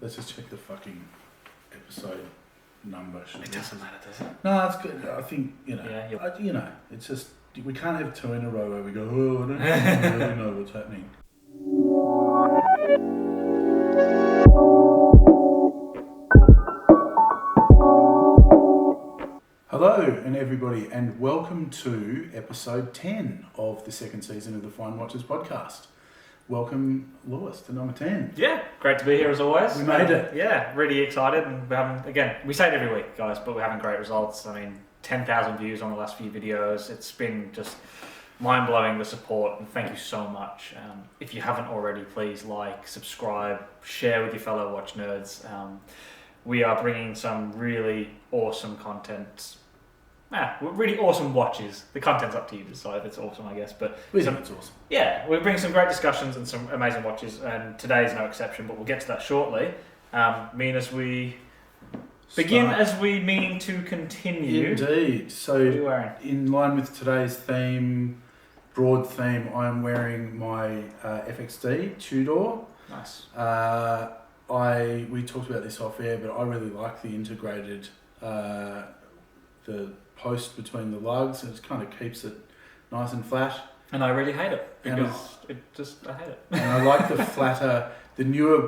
Let's just check the fucking episode number. It doesn't matter, does it? No, it's good. I think, it's just, we can't have two in a row where we go, oh, I don't really know what's happening. Hello, and everybody, and welcome to episode 10 of the second season of the Fine Watchers podcast. Welcome, Lewis, to number 10. Yeah, great to be here as always. We made it. Yeah, really excited, and we say it every week, guys, but we're having great results. I mean, 10,000 views on the last few videos. It's been just mind-blowing, the support, and thank you so much. If you haven't already, please like, subscribe, share with your fellow watch nerds. We are bringing some really awesome content. Really awesome watches. The content's up to you to decide if it's awesome, I guess. But it's awesome. Yeah, we're bringing some great discussions and some amazing watches, and today's no exception, but we'll get to that shortly. Mean as we begin, as we mean to continue. Indeed. So, what are you wearing? In line with today's theme, broad theme, I'm wearing my FXD Tudor. Nice. We talked about this off air, but I really like the integrated, the post between the lugs. It kind of keeps it nice and flat. And I really hate it because I hate it. And I like the flatter. The newer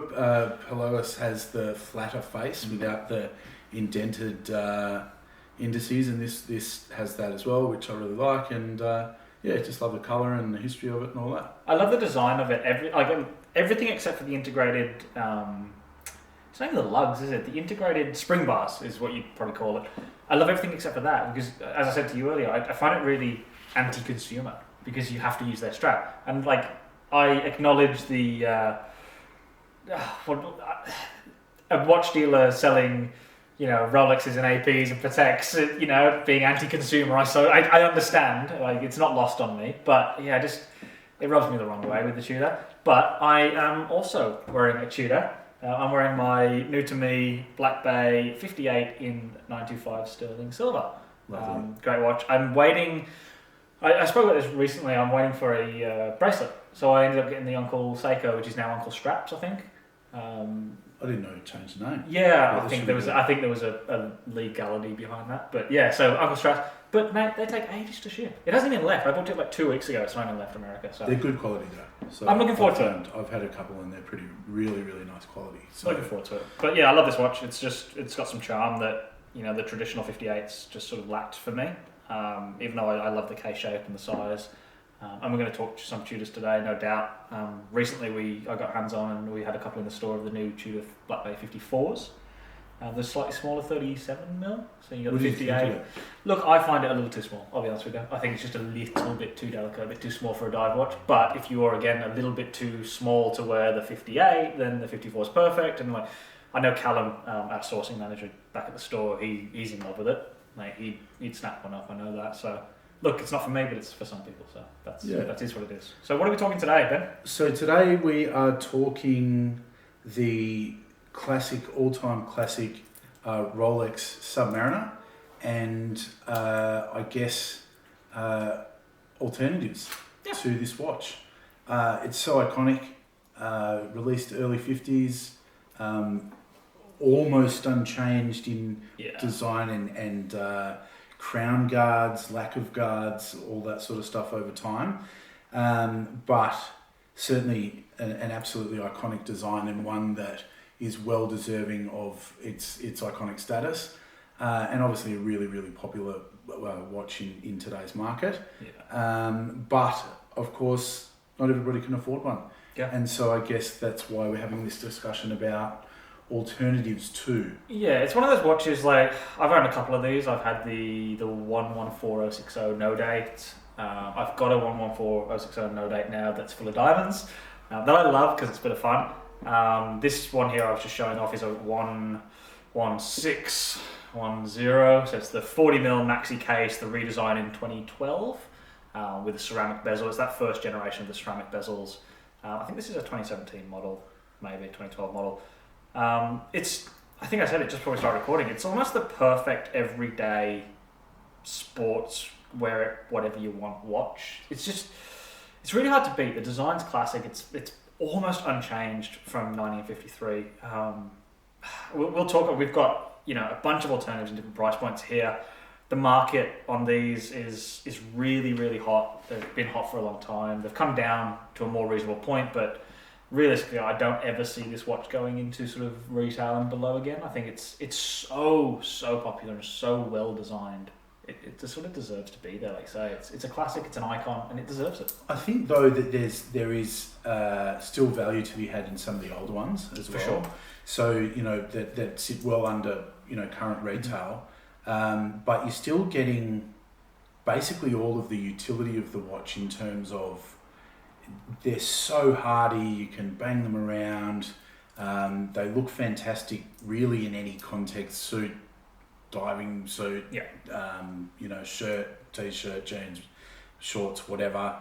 Pilotis has the flatter face without the indented indices, and this has that as well, which I really like. And just love the colour and the history of it and all that. I love the design of it. Everything except for the integrated. It's not even the lugs, is it? The integrated spring bars is what you'd probably call it. I love everything except for that because, as I said to you earlier, I find it really anti-consumer because you have to use their strap. And I acknowledge the a watch dealer selling, Rolexes and APs and Pateks, being anti-consumer. I understand. It's not lost on me, but yeah, it rubs me the wrong way with the Tudor. But I am also wearing a Tudor. I'm wearing my new to me Black Bay 58 in 925 sterling silver. Great watch. I'm waiting. I spoke about this recently. I'm waiting for a bracelet. So I ended up getting the Uncle Seiko, which is now Uncle Straps, I think. I didn't know you changed the name. Yeah, I think there was a legality behind that. But yeah, so Uncle Straps. But mate, they take ages to ship. It hasn't even left. I bought it 2 weeks ago. It's not even left America. So they're good quality though. So I'm looking forward to it. I've had a couple and they're really, really nice quality. So looking forward to it. But yeah, I love this watch. It's got some charm that the traditional 58s just sort of lacked for me. Even though I love the K shape and the size. And we're going to talk some Tudors today, no doubt. Recently I got hands on and we had a couple in the store of the new Tudor Black Bay 54s. The slightly smaller 37mm, so you got the 58. Look, I find it a little too small, I'll be honest with you. I think it's just a little bit too delicate, a bit too small for a dive watch. But if you are, again, a little bit too small to wear the 58, then the 54 is perfect. And I know Callum, our sourcing manager back at the store, he's in love with it. He'd snap one up, I know that. So look, it's not for me, but it's for some people. So that is what it is. So what are we talking today, Ben? So today we are talking the all-time classic Rolex Submariner, and I guess alternatives to this watch. It's so iconic. Released early 50s, almost unchanged in design and crown guards, lack of guards, all that sort of stuff over time. But certainly an absolutely iconic design, and one that is well deserving of its iconic status, and obviously a really, really popular watch in today's market. But of course, not everybody can afford one. And so I guess that's why we're having this discussion about alternatives too. Yeah, it's one of those watches, I've owned a couple of these. I've had the 114060 no date. I've got a 114060 no date now that's full of diamonds that I love because it's a bit of fun. This one here I was just showing off is a 11610, so it's the 40mm maxi case, the redesign in 2012 with a ceramic bezel. It's that first generation of the ceramic bezels. I think this is a 2017 model, maybe a 2012 model. I think I said it just before we started recording. It's almost the perfect everyday sports wear it whatever you want watch. It's really hard to beat. The design's classic. It's almost unchanged from 1953. we'll talk. We've got a bunch of alternatives in different price points here. The market on these is really, really hot. They've been hot for a long time. They've come down to a more reasonable point, but realistically, I don't ever see this watch going into sort of retail and below again. I think it's so popular and so well designed. It just sort of deserves to be there. Like I say, it's a classic, it's an icon, and it deserves it. I think though that there is still value to be had in some of the older ones as well. For sure. So that sit well under current retail, but you're still getting basically all of the utility of the watch in terms of they're so hardy. You can bang them around. They look fantastic, really, in any context: suit, diving suit, shirt, t-shirt, jeans, shorts, whatever.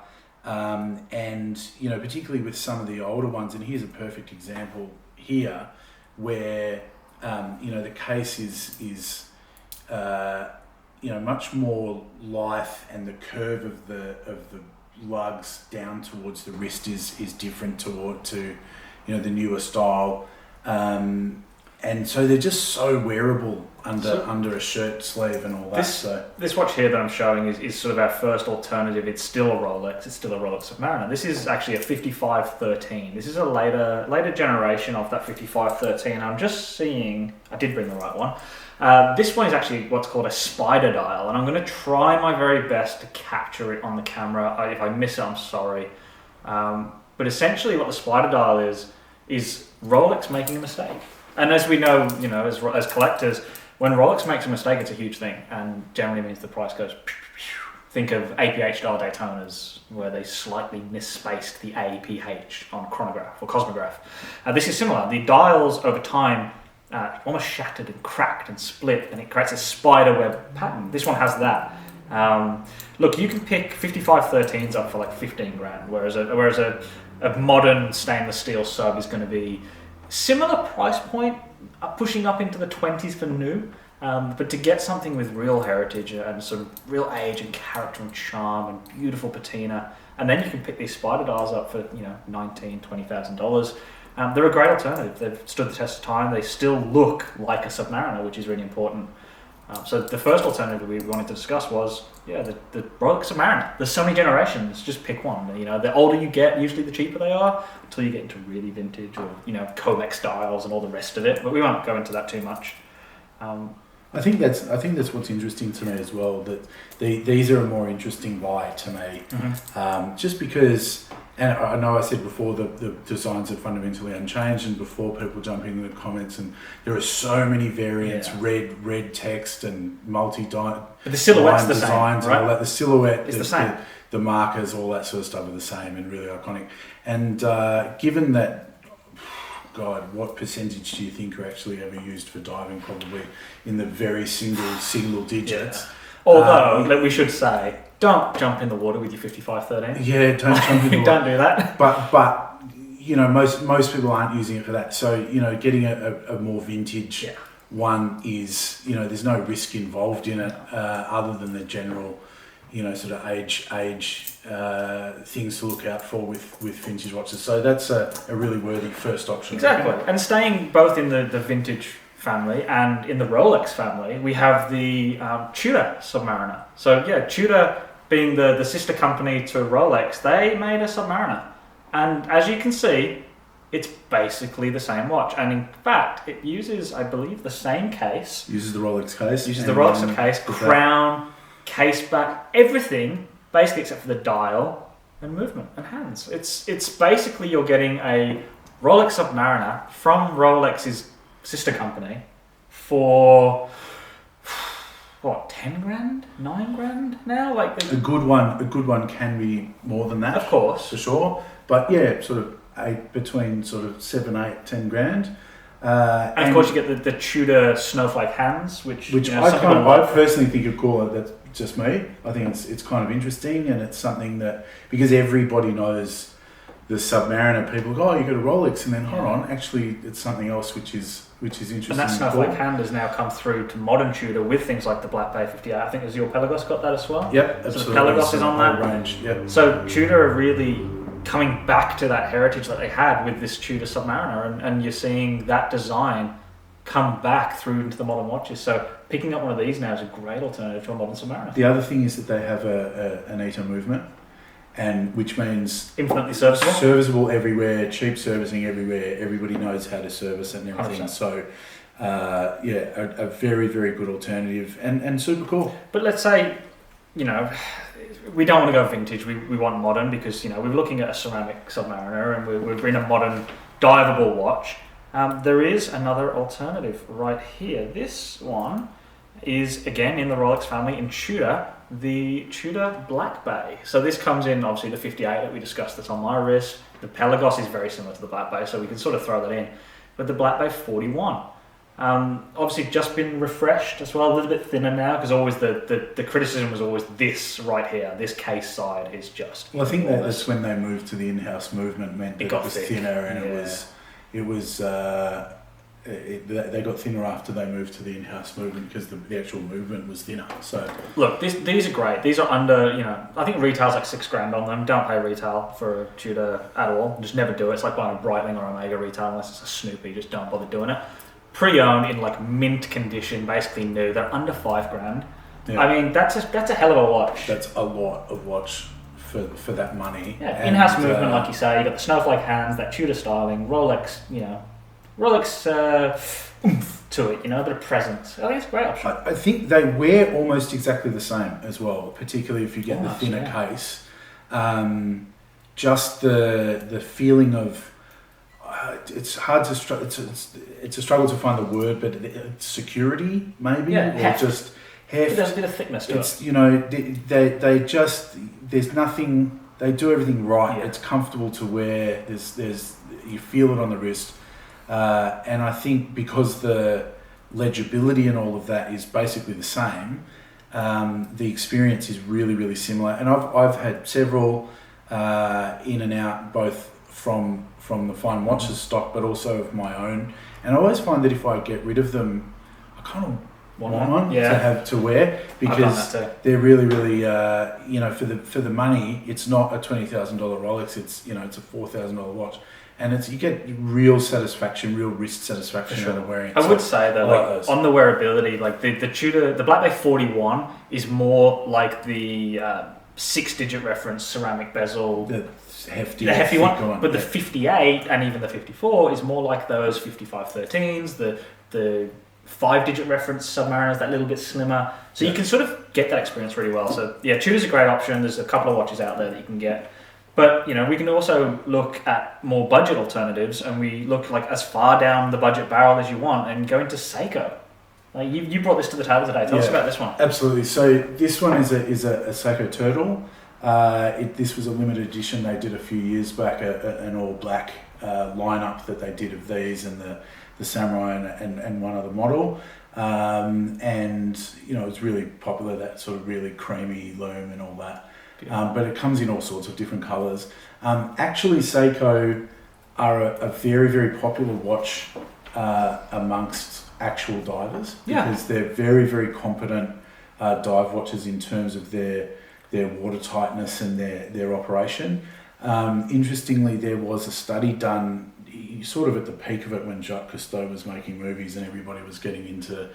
And particularly with some of the older ones, and here's a perfect example here, where the case is much more lithe, and the curve of the lugs down towards the wrist is different to the newer style. And so they're just so wearable under a shirt sleeve and all that. This watch here that I'm showing is sort of our first alternative. It's still a Rolex. It's still a Rolex Submariner. This is actually a 5513. This is a later generation of that 5513. I'm just seeing. I did bring the right one. This one is actually what's called a spider dial, and I'm going to try my very best to capture it on the camera. If I miss it, I'm sorry. But essentially, what the spider dial is Rolex making a mistake. And as we know, as collectors, when Rolex makes a mistake, it's a huge thing, and generally means the price goes. Think of APH dial Daytonas, where they slightly misspaced the APH on chronograph or cosmograph. This is similar. The dials over time almost shattered and cracked and split, and it creates a spider web pattern. This one has that. Look, you can pick 5513s up for like 15 grand, whereas a modern stainless steel sub is going to be similar price point, pushing up into the 20s for new. But to get something with real heritage and sort of real age and character and charm and beautiful patina, and then you can pick these spider dials up for $19,000-$20,000. They're a great alternative. They've stood the test of time. They still look like a Submariner, which is really important. So the first alternative we wanted to discuss was the Rolex Submariner. There's so many generations. Just pick one. The older you get, usually the cheaper they are, until you get into really vintage or Comex dials and all the rest of it. But we won't go into that too much. I think that's what's interesting to me as well. That these are a more interesting buy to me, just because. And I know I said before the designs are fundamentally unchanged, and before people jump in the comments, and there are so many variants, red text and multi-line designs, same, right? and all that. The silhouette is the same. The markers, all that sort of stuff are the same and really iconic. And given that, God, what percentage do you think are actually ever used for diving? Probably in the very single digits. Yeah. Although, we should say, don't jump in the water with your 5513. Yeah, don't jump in the water. Don't do that. But most people aren't using it for that. So, getting a more vintage one is, there's no risk involved in it other than the general, sort of age things to look out for with vintage watches. So that's a really worthy first option. Exactly. And staying both in the vintage family and in the Rolex family, we have the Tudor Submariner. So Tudor, being the sister company to Rolex, they made a Submariner, and as you can see, it's basically the same watch. And in fact, it uses, I believe, the same case. Uses the Rolex case. Uses the Rolex case, crown, case back, everything basically except for the dial and movement and hands. It's basically you're getting a Rolex Submariner from Rolex's sister company for 10 grand, 9 grand now. Like a good one can be more than that, of course, for sure. But sort of between sort of 7, 8, 10 grand. And of course, you get the Tudor snowflake hands, which I personally think are cool. That's just me. I think it's kind of interesting, and it's something that, because everybody knows the Submariner, people go, you got a Rolex, and then hold on, actually it's something else which is interesting. And that snowflake hand has now come through to modern Tudor with things like the Black Bay 58. I think Azure Pelagos got that as well. Yep, absolutely. So the Pelagos is on that range. Yep. So Tudor are really coming back to that heritage that they had with this Tudor Submariner, and you're seeing that design come back through into the modern watches. So picking up one of these now is a great alternative to a modern Submariner. The other thing is that they have an ETA movement, and which means infinitely serviceable. Serviceable everywhere, cheap servicing everywhere. Everybody knows how to service it and everything. 100%. So, a very, very good alternative and super cool. But let's say, we don't want to go vintage. We want modern because, we're looking at a ceramic Submariner and we're in a modern diveable watch. There is another alternative right here. This one is, again, in the Rolex family in Tudor, the Tudor Black Bay. So this comes in, obviously, the 58 that we discussed that's on my wrist. The Pelagos is very similar to the Black Bay, so we can sort of throw that in. But the Black Bay 41. Obviously just been refreshed as well, a little bit thinner now, because always the criticism was always this right here, this case side is just... Well, I think that's when they moved to the in-house movement, meant that it was thinner, and they got thinner after they moved to the in-house movement because the actual movement was thinner. So look, these are great. These are under, I think retail's like $6,000 on them. Don't pay retail for a Tudor at all. Just never do it. It's like buying a Breitling or Omega retail unless it's a Snoopy. Just don't bother doing it. Pre-owned in like mint condition, basically new. They're under $5,000. Yeah. I mean, that's a hell of a watch. That's a lot of watch for that money. Yeah, in-house movement, like you say. You got the snowflake hands, that Tudor styling, Rolex, oomph to it, a bit of presence. I think it's a great option. I think they wear almost exactly the same as well, particularly if you get the thinner case. Just the feeling of it's hard to it's a struggle to find the word, but security maybe, or heft. Just heft. There's a bit of thickness to it. They just there's nothing. They do everything right. Yeah. It's comfortable to wear. There's you feel it on the wrist. And I think because the legibility and all of that is basically the same, the experience is really, really similar. And I've had several in and out, both from the fine watches stock, but also of my own. And I always find that if I get rid of them, I kind of want one to have to wear, because they're really, really, for the money, it's not a $20,000 Rolex. It's it's a $4,000 watch. And you get real satisfaction, real wrist satisfaction out of wearing it. I would say that, on the wearability, like the Tudor, the Black Bay 41 is more like the 6-digit reference ceramic bezel, the hefty one. But the 58 and even the 54 is more like those 5513s, the 5-digit reference Submariners, that little bit slimmer. So you can sort of get that experience really well. So yeah, Tudor's a great option. There's a couple of watches out there that you can get. But, we can also look at more budget alternatives, and we look like as far down the budget barrel as you want and go into Seiko. Like you brought this to the table today. Tell us about this one. Absolutely. So this one is a Seiko Turtle. This was a limited edition they did a few years back, an all black lineup that they did of these and the Samurai and one other model. And it was really popular, that sort of really creamy loom and all that. But it comes in all sorts of different colours. Actually, Seiko are a very, very popular watch amongst actual divers, because they're very, very competent dive watches in terms of their water tightness and their operation. Interestingly, there was a study done sort of at the peak of it when Jacques Cousteau was making movies and everybody was getting into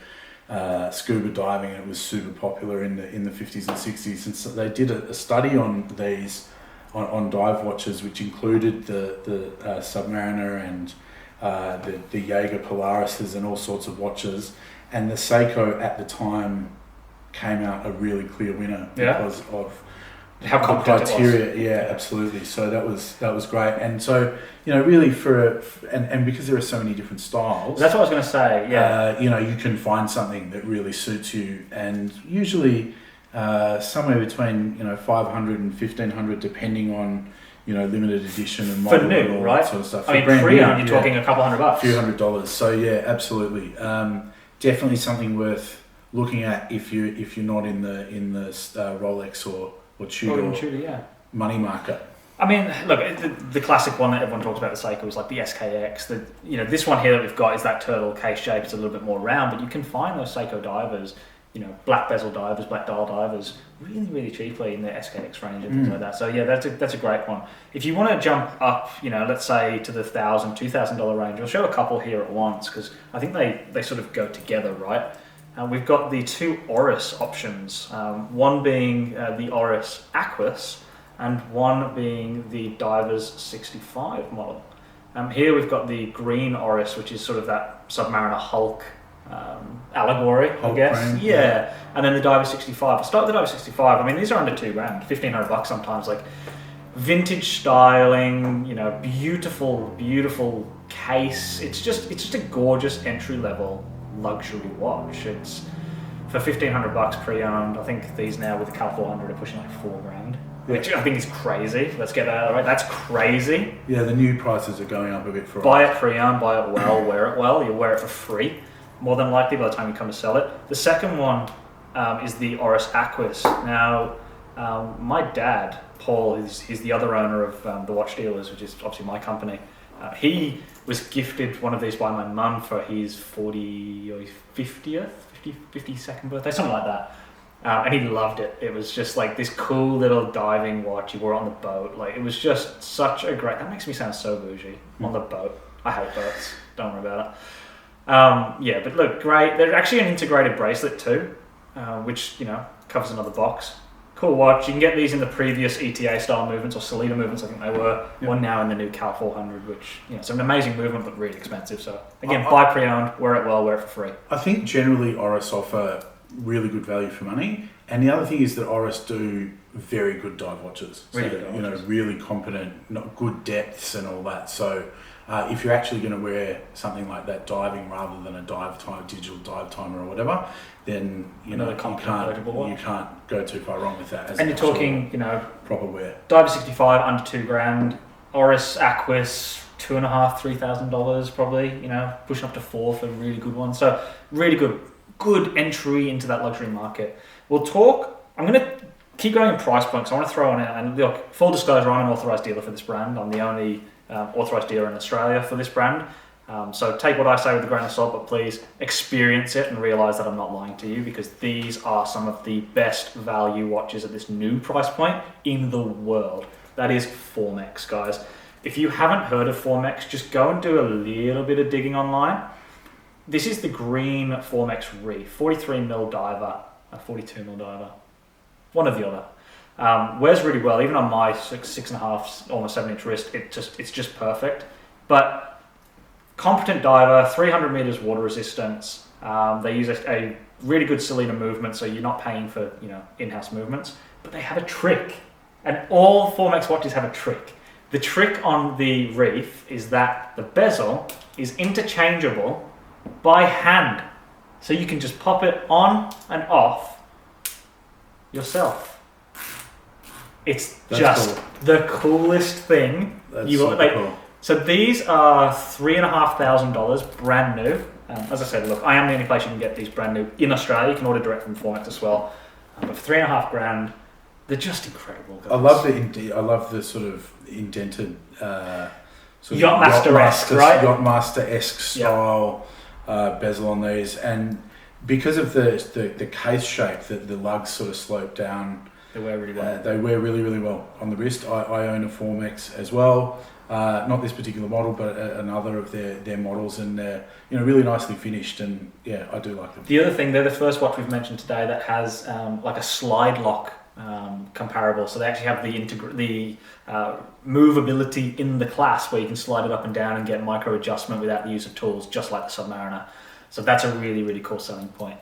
scuba diving, and it was super popular in the 50s and 60s, and so they did a study on these on dive watches, which included the Submariner and the Jaeger Polarises and all sorts of watches, and the Seiko at the time came out a really clear winner because of how competent criteria. It was. Yeah, absolutely. So that was great, and so really and because there are so many different styles. That's what I was going to say. Yeah, you can find something that really suits you, and usually somewhere between 500 and 1,500, depending on limited edition and model for new, and all right? that sort of stuff. I mean, pre-owned, you're talking a couple $100, a few $100. So yeah, absolutely, definitely something worth looking at if you're not in the Rolex or Tudor money market. I mean, look, the classic one that everyone talks about, the Seiko, is like the SKX. This one here that we've got is that turtle case shape. It's a little bit more round, but you can find those Seiko divers, black bezel divers, black dial divers, really, really cheaply in the SKX range and things like that. So yeah, that's a great one. If you want to jump up, let's say to the $1,000, $2,000 range, I'll show a couple here at once because I think they sort of go together, right? We've got the two Oris options, one being the Oris Aquis and one being the Divers 65 model. Here we've got the green Oris, which is sort of that Submariner Hulk allegory, Hulk I guess. brand, yeah. And then the Diver 65. I'll start with the Diver 65. I mean, these are under $2,000, $1,500 sometimes. Like vintage styling, beautiful, beautiful case. It's just a gorgeous entry level luxury watch. It's for $1,500 pre-owned. I think these now with the Cal 400 are pushing like $4,000. Which I think is crazy. Let's get that out of the way. That's crazy. Yeah, the new prices are going up a bit for us. Buy it pre-owned, buy it well, wear it well. You'll wear it for free, more than likely by the time you come to sell it. The second one is the Oris Aquis. Now, my dad, Paul, he's the other owner of the Watch Dealers, which is obviously my company. He was gifted one of these by my mum for his 52nd birthday, something like that. And he loved it. It was just like this cool little diving watch. He wore it on the boat. Like, it was just such a great... That makes me sound so bougie. On the boat. I hate boats. Don't worry about it. But look, great. They're actually an integrated bracelet too, which, covers another box. Cool watch. You can get these in the previous ETA style movements or Salida movements, I think they were. Yep. One now in the new Cal 400, which, it's an amazing movement, but really expensive. So, again, buy pre-owned, wear it well, wear it for free. I think generally Oris offer really good value for money, and the other thing is that Oris do very good dive watches. Really competent, not good depths and all that. So if you're actually going to wear something like that diving rather than a digital dive timer or whatever, then you can't go too far wrong with that. And you're talking, proper wear. Diver 65 under $2,000, Oris Aquis $2,500, $3,000 probably. Pushing up to $4,000 for a really good one. So really good entry into that luxury market. I'm going to keep going in price points. I want to throw on it, and look, full disclosure, I'm an authorised dealer for this brand. I'm the only authorised dealer in Australia for this brand. So take what I say with a grain of salt, but please experience it and realise that I'm not lying to you, because these are some of the best value watches at this new price point in the world. That is Formex, guys. If you haven't heard of Formex, just go and do a little bit of digging online. This is the green Formex Reef, 43mm diver, 42mm diver, one or the other. Wears really well, even on my 6.5, almost 7-inch wrist. It's just perfect. But competent diver, 300 meters water resistance. They use a really good Salida movement, so you're not paying for in-house movements. But they have a trick, and all Formex watches have a trick. The trick on the Reef is that the bezel is interchangeable by hand, so you can just pop it on and off yourself. That's just cool. The coolest thing. Cool. So these are $3,500 brand new. As I said, look, I am the only place you can get these brand new in Australia. You can order direct from Formex as well. But for $3,500, they're just incredible, guys. I love the sort of indented Yachtmaster-esque, right? Yachtmaster-esque style. Bezel on these, and because of the case shape, that the lugs sort of slope down, they wear really well. They wear really, really well on the wrist. I own a Formex as well, not this particular model, but another of their models, and they're really nicely finished, and yeah, I do like them. The other thing, they're the first watch we've mentioned today that has like a slide lock comparable. So they actually have the movability in the clasp where you can slide it up and down and get micro adjustment without the use of tools, just like the Submariner. So that's a really, really cool selling point.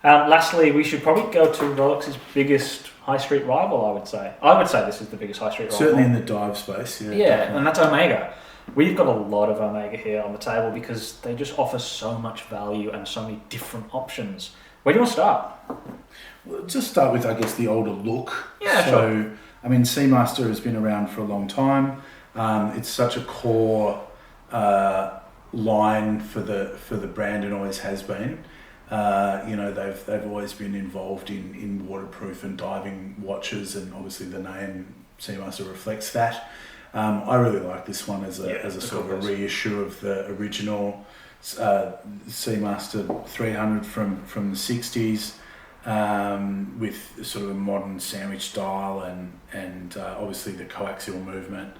Lastly, we should probably go to Rolex's biggest high street rival, I would say. I would say this is the biggest high street rival. Certainly in the dive space, yeah. Yeah, and that's Omega. We've got a lot of Omega here on the table because they just offer so much value and so many different options. Where do you want to start? Well, just start with, I guess, the older look. Yeah, sure. I mean, Seamaster has been around for a long time. It's such a core line for the brand, and always has been. They've always been involved in waterproof and diving watches, and obviously the name Seamaster reflects that. I really like this one as a sort of a reissue of the original Seamaster 300 from the 60s. with sort of a modern sandwich style and obviously the coaxial movement.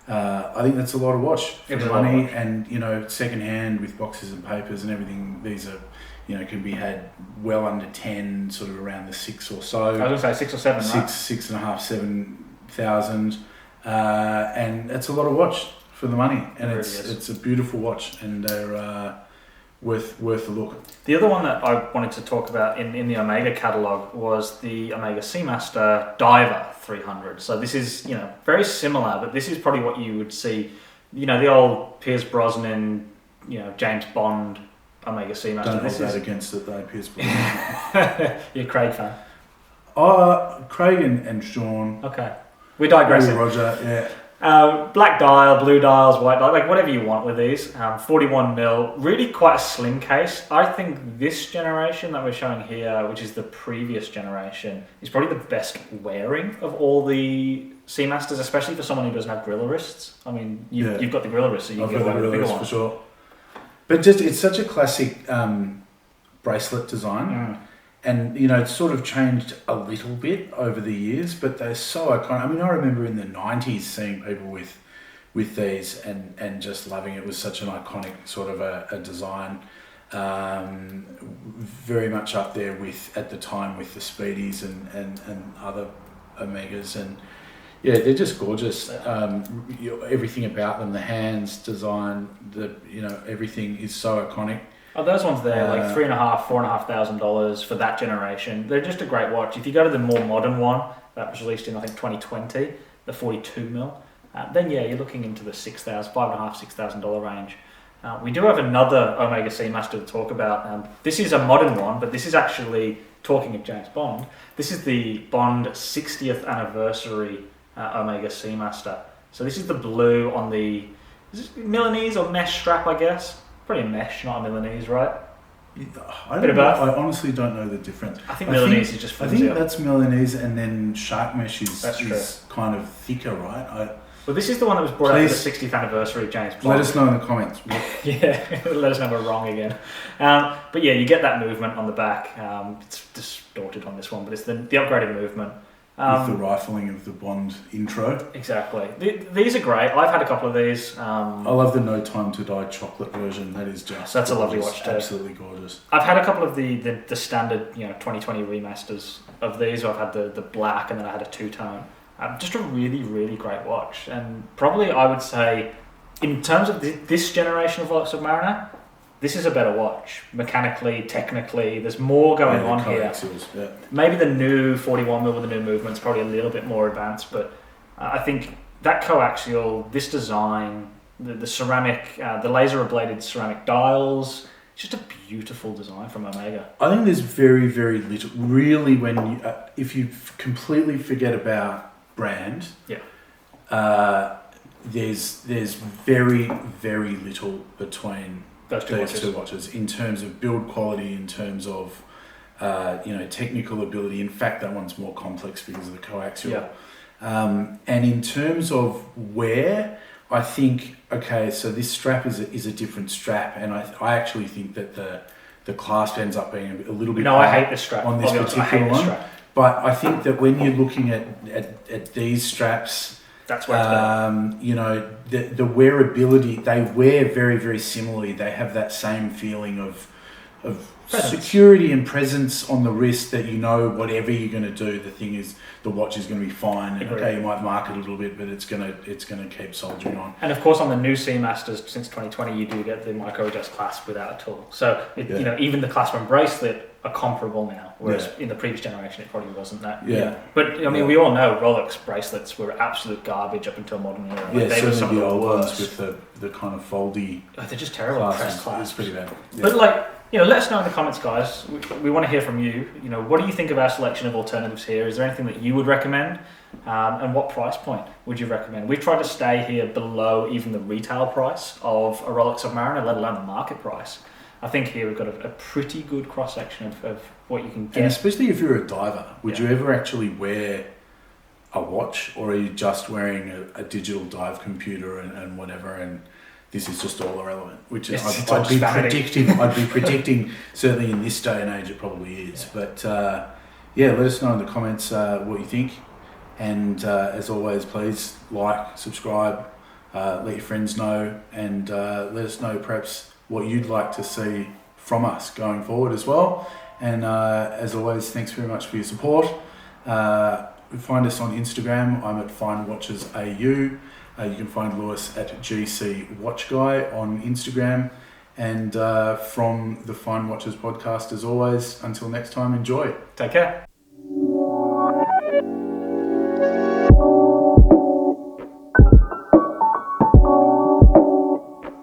I think that's a lot of watch for the money, and second hand with boxes and papers and everything. These are, can be had well under 10, sort of around the 6 or so. I was going to say 6 or 7, right? 6.5, 7,000, and it's a lot of watch for the money, and it's a beautiful watch, and they're worth a look. The other one that I wanted to talk about in the Omega catalogue was the Omega Seamaster Diver 300. So this is, very similar, but this is probably what you would see, the old Pierce Brosnan, James Bond Omega Seamaster. Don't hold that against it though, Pierce Brosnan. You're a Craig fan? Craig and Sean. Okay. We're digressing. Roger, yeah. Black dial, blue dials, white dial, like whatever you want with these. 41mm, really quite a slim case. I think this generation that we're showing here, which is the previous generation, is probably the best wearing of all the Seamasters, especially for someone who doesn't have gorilla wrists. I mean, you've got the gorilla wrist, so you can get away with the bigger one. For sure. But it's such a classic bracelet design. And, it's sort of changed a little bit over the years, but they're so iconic. I mean, I remember in the 90s seeing people with these and just loving it. It was such an iconic sort of a design. Very much up there at the time with the Speedies and other Omegas. And, yeah, they're just gorgeous. Everything about them, the hands, design, everything is so iconic. Oh, those ones there, like $3,500 for that generation. They're just a great watch. If you go to the more modern one that was released in, I think, 2020, the 42mm, then you're looking into the $6,000 range. We do have another Omega Seamaster to talk about. This is a modern one, but this is actually, talking of James Bond, this is the Bond 60th anniversary Omega Seamaster. So this is the blue on the Milanese or mesh strap, I guess. Probably a mesh, not a Milanese, right? I honestly don't know the difference. I think Milanese is just flimsy. I think that's Milanese, and then shark mesh is kind of thicker, right? Well, this is the one that was brought out for the 60th anniversary of James Bond. Let us know in the comments. Yeah, let us know we're wrong again. But yeah, you get that movement on the back. It's distorted on this one, but it's the upgraded movement. With the rifling of the Bond intro. Exactly. These are great. I've had a couple of these. I love the No Time to Die chocolate version. That is just that's a lovely watch too. Absolutely gorgeous. I've had a couple of the standard 2020 remasters of these. I've had the black, and then I had a two-tone. Just a really, really great watch. And probably I would say, in terms of this generation of ROLEX Submariner, this is a better watch. Mechanically, technically, there's more going on here. Yeah. Maybe the new 41mm with the new movement's probably a little bit more advanced, but I think that coaxial, this design, the ceramic, the laser ablated ceramic dials, it's just a beautiful design from Omega. I think there's very, very little, really, when you, if you completely forget about brand, there's very, very little between those two watches in terms of build quality, in terms of technical ability. In fact, that one's more complex because of the coaxial. And in terms of wear, I think so this strap is a different strap, and I actually think that the clasp ends up being a little bit. No, I hate the strap on this particular one. But I think that when you're looking at these straps. That's where the wearability, they wear very, very similarly. They have that same feeling of security and presence on the wrist, that whatever you're going to do, the watch is going to be fine. And you might mark it a little bit, but it's going to keep soldiering on. And of course, on the new Seamasters since 2020, you do get the micro adjust clasp without a tool. So even the clasp and bracelet are comparable now, whereas in the previous generation it probably wasn't that. But we all know Rolex bracelets were absolute garbage up until modern era. They were some of the old ones with the kind of foldy. They're just terrible. Press clasps. It's pretty bad. But let us know in the comments, guys. We want to hear from you. What do you think of our selection of alternatives here? Is there anything that you would recommend? And what price point would you recommend? We've tried to stay here below even the retail price of a ROLEX Submariner, let alone the market price. I think here we've got a pretty good cross-section of what you can get. And especially if you're a diver, would you ever actually wear a watch, or are you just wearing a digital dive computer and whatever, and this is just all irrelevant. Which It's I'd be vanity. predicting certainly in this day and age it probably is. Yeah. But let us know in the comments what you think. And as always, please like, subscribe, let your friends know, and let us know perhaps what you'd like to see from us going forward as well. And as always, thanks very much for your support. Find us on Instagram. I'm at FineWatchersAU. You can find Lewis at GC Watch Guy on Instagram. And from the Fine Watchers podcast, as always, until next time, enjoy. Take care.